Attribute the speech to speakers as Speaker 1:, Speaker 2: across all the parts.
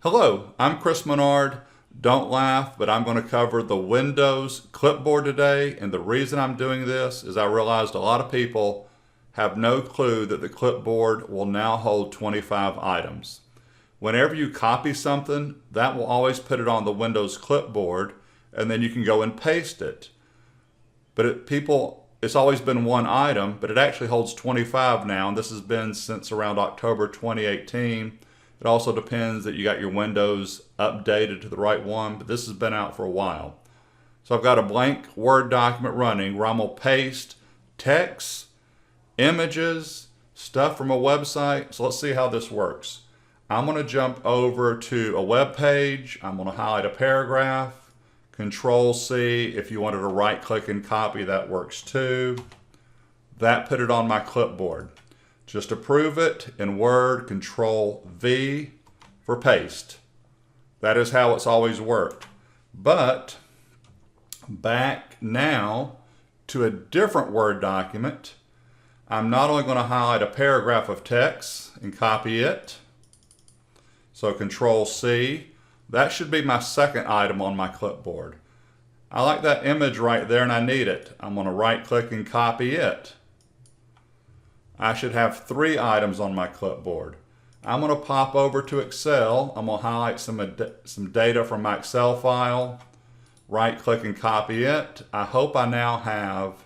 Speaker 1: Hello, I'm Chris Menard. Don't laugh, but I'm going to cover the Windows clipboard today. And the reason I'm doing this is I realized a lot of people have no clue that the clipboard will now hold 25 items. Whenever you copy something, that will always put it on the Windows clipboard, and then you can go and paste it. But it's always been one item, but it actually holds 25 now, and this has been since around October 2018. It also depends that you got your Windows updated to the right one, but this has been out for a while. So I've got a blank Word document running where I'm going to paste text, images, stuff from a website. So let's see how this works. I'm going to jump over to a web page. I'm going to highlight a paragraph, Control C. If you wanted to right click and copy, that works too. That put it on my clipboard. Just to prove it, in Word, Control V for paste. That is how it's always worked. But back now to a different Word document, I'm not only going to highlight a paragraph of text and copy it. So Control C, that should be my second item on my clipboard. I like that image right there and I need it. I'm going to right click and copy it. I should have 3 items on my clipboard. I'm going to pop over to Excel. I'm going to highlight some data from my Excel file, right click and copy it. I hope I now have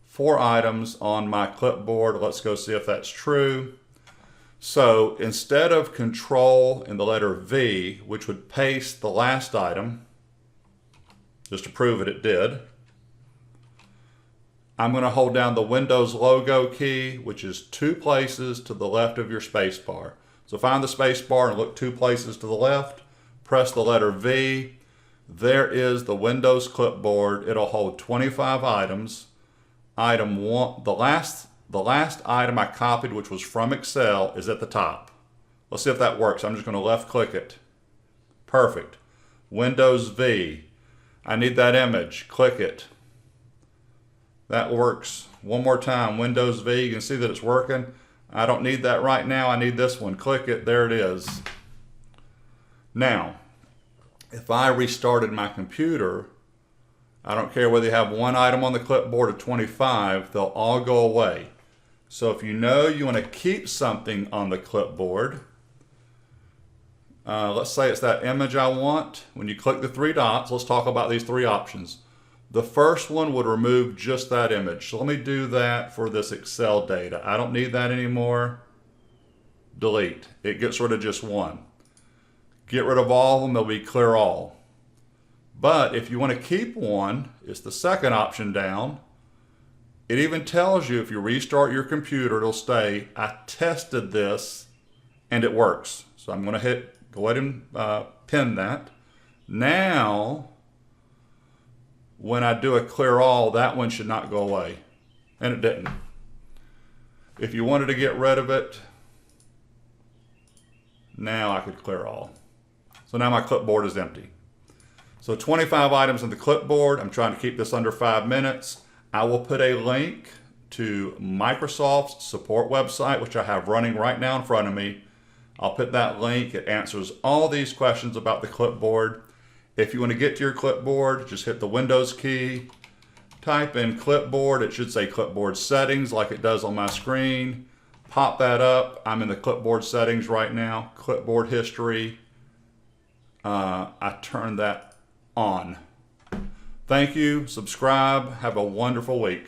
Speaker 1: 4 items on my clipboard. Let's go see if that's true. So instead of Control and the letter V, which would paste the last item, just to prove it did, I'm going to hold down the Windows logo key, which is 2 places to the left of your space bar. So find the space bar and look 2 places to the left, press the letter V. There is the Windows clipboard. It'll hold 25 items. Item 1, the last item I copied, which was from Excel, is at the top. Let's see if that works. I'm just going to left click it. Perfect. Windows V. I need that image. Click it. That works. One more time, Windows V, you can see that it's working. I don't need that right now, I need this one. Click it, there it is. Now, if I restarted my computer, I don't care whether you have 1 item on the clipboard or 25, they'll all go away. So if you know you want to keep something on the clipboard, let's say it's that image I want. When you click the 3 dots, let's talk about these 3 options. The first one would remove just that image. So let me do that for this Excel data. I don't need that anymore. Delete. It gets rid of just 1. Get rid of all of them, they'll be clear all. But if you want to keep one, it's the second option down. It even tells you if you restart your computer, it'll say, I tested this and it works. So I'm going to go ahead and pin that. Now, when I do a clear all, that one should not go away. And it didn't. If you wanted to get rid of it, now I could clear all. So now my clipboard is empty. So 25 items on the clipboard. I'm trying to keep this under 5 minutes. I will put a link to Microsoft's support website, which I have running right now in front of me. I'll put that link. It answers all these questions about the clipboard. If you want to get to your clipboard, just hit the Windows key, type in clipboard. It should say clipboard settings like it does on my screen. Pop that up. I'm in the clipboard settings right now. Clipboard history. I turn that on. Thank you. Subscribe. Have a wonderful week.